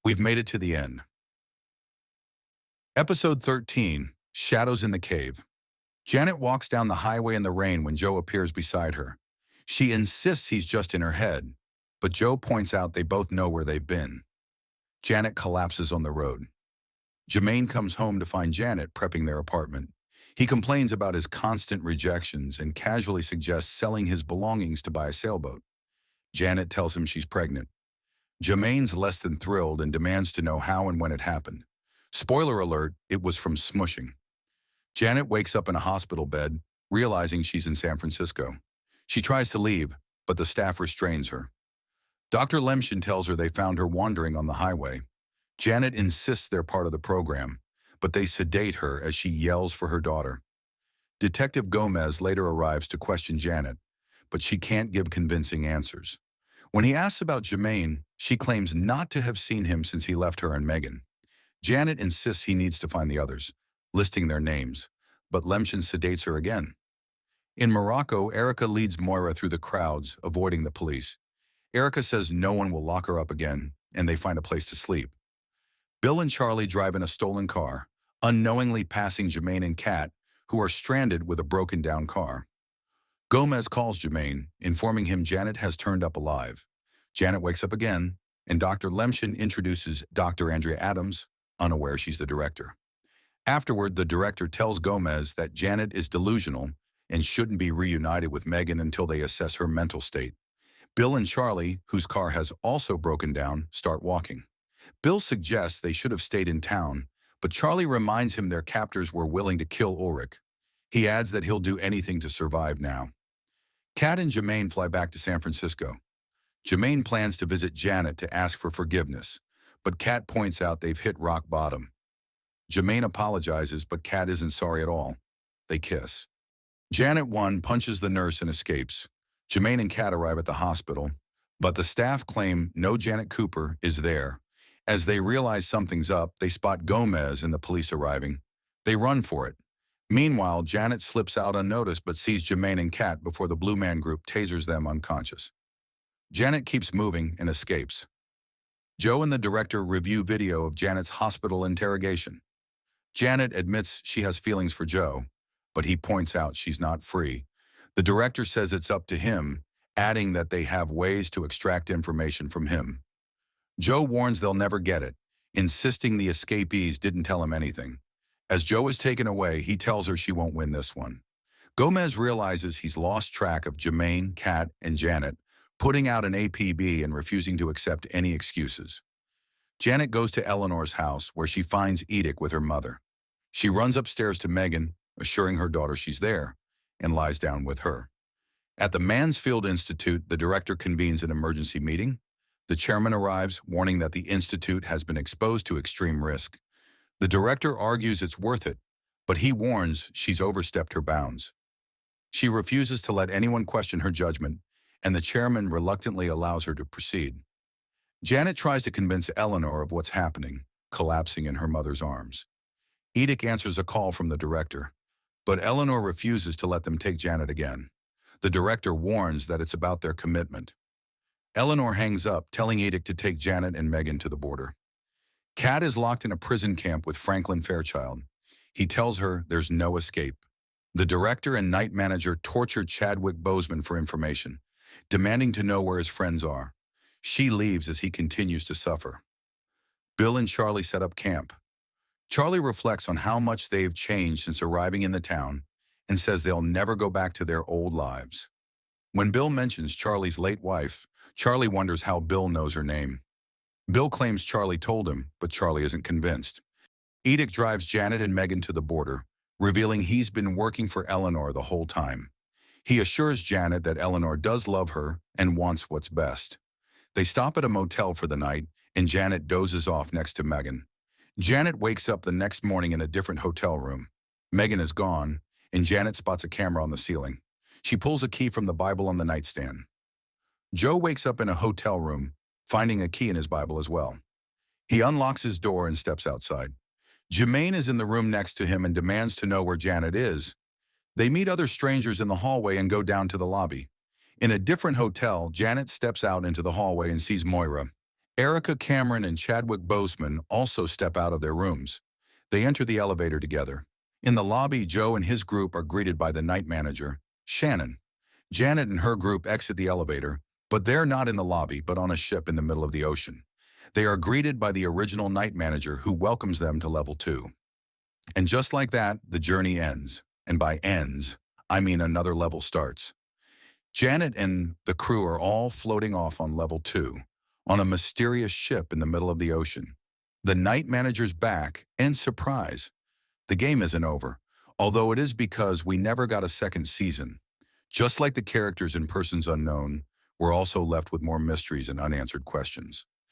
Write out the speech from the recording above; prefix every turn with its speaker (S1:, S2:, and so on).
S1: We've made it to the end. Episode 13, Shadows in the Cave. Janet walks down the highway in the rain when Joe appears beside her. She insists he's just in her head, but Joe points out they both know where they've been. Janet collapses on the road. Jermaine comes home to find Janet prepping their apartment. He complains about his constant rejections and casually suggests selling his belongings to buy a sailboat. Janet tells him she's pregnant. Jermaine's less than thrilled and demands to know how and when it happened. Spoiler alert, it was from smushing. Janet wakes up in a hospital bed, realizing she's in San Francisco. She tries to leave, but the staff restrains her. Dr. Lemshin tells her they found her wandering on the highway. Janet insists they're part of the program, but they sedate her as she yells for her daughter. Detective Gomez later arrives to question Janet, but she can't give convincing answers. When he asks about Jermaine, she claims not to have seen him since he left her and Megan. Janet insists he needs to find the others, listing their names, but Lemshin sedates her again. In Morocco, Erica leads Moira through the crowds, avoiding the police. Erica says no one will lock her up again, and they find a place to sleep. Bill and Charlie drive in a stolen car, unknowingly passing Jermaine and Kat, who are stranded with a broken-down car. Gomez calls Jermaine, informing him Janet has turned up alive. Janet wakes up again, and Dr. Lemshin introduces Dr. Andrea Adams, unaware she's the director. Afterward, the director tells Gomez that Janet is delusional and shouldn't be reunited with Megan until they assess her mental state. Bill and Charlie, whose car has also broken down, start walking. Bill suggests they should have stayed in town, but Charlie reminds him their captors were willing to kill Ulrich. He adds that he'll do anything to survive now. Kat and Jermaine fly back to San Francisco. Jermaine plans to visit Janet to ask for forgiveness, but Kat points out they've hit rock bottom. Jermaine apologizes, but Kat isn't sorry at all. They kiss. Janet 1 punches the nurse and escapes. Jermaine and Kat arrive at the hospital, but the staff claim no Janet Cooper is there. As they realize something's up, they spot Gomez and the police arriving. They run for it. Meanwhile, Janet slips out unnoticed but sees Jermaine and Kat before the Blue Man Group tasers them unconscious. Janet keeps moving and escapes. Joe and the director review video of Janet's hospital interrogation. Janet admits she has feelings for Joe, but he points out she's not free. The director says it's up to him, adding that they have ways to extract information from him. Joe warns they'll never get it, insisting the escapees didn't tell him anything. As Joe is taken away, he tells her she won't win this one. Gomez realizes he's lost track of Jermaine, Kat, and Janet, putting out an APB and refusing to accept any excuses. Janet goes to Eleanor's house, where she finds Edith with her mother. She runs upstairs to Megan, assuring her daughter she's there, and lies down with her. At the Mansfield Institute, the director convenes an emergency meeting. The chairman arrives, warning that the institute has been exposed to extreme risk. The director argues it's worth it, but he warns she's overstepped her bounds. She refuses to let anyone question her judgment, and the chairman reluctantly allows her to proceed. Janet tries to convince Eleanor of what's happening, collapsing in her mother's arms. Edith answers a call from the director, but Eleanor refuses to let them take Janet again. The director warns that it's about their commitment. Eleanor hangs up, telling Edith to take Janet and Megan to the border. Kat is locked in a prison camp with Franklin Fairchild. He tells her there's no escape. The director and night manager torture Chadwick Boseman for information, demanding to know where his friends are. She leaves as he continues to suffer. Bill and Charlie set up camp. Charlie reflects on how much they've changed since arriving in the town and says they'll never go back to their old lives. When Bill mentions Charlie's late wife, Charlie wonders how Bill knows her name. Bill claims Charlie told him, but Charlie isn't convinced. Edith drives Janet and Megan to the border, revealing he's been working for Eleanor the whole time. He assures Janet that Eleanor does love her and wants what's best. They stop at a motel for the night, and Janet dozes off next to Megan. Janet wakes up the next morning in a different hotel room. Megan is gone, and Janet spots a camera on the ceiling. She pulls a key from the Bible on the nightstand. Joe wakes up in a hotel room, finding a key in his Bible as well. He unlocks his door and steps outside. Jermaine is in the room next to him and demands to know where Janet is. They meet other strangers in the hallway and go down to the lobby. In a different hotel, Janet steps out into the hallway and sees Moira. Erica Cameron and Chadwick Boseman also step out of their rooms. They enter the elevator together. In the lobby, Joe and his group are greeted by the night manager, Shannon. Janet and her group exit the elevator, but they're not in the lobby, but on a ship in the middle of the ocean. They are greeted by the original night manager who welcomes them to level 2. And just like that, the journey ends. And by ends, I mean another level starts. Janet and the crew are all floating off on level 2, on a mysterious ship in the middle of the ocean. The night manager's back, and surprise, the game isn't over, although it is because we never got a second season. Just like the characters in Persons Unknown, we're also left with more mysteries and unanswered questions.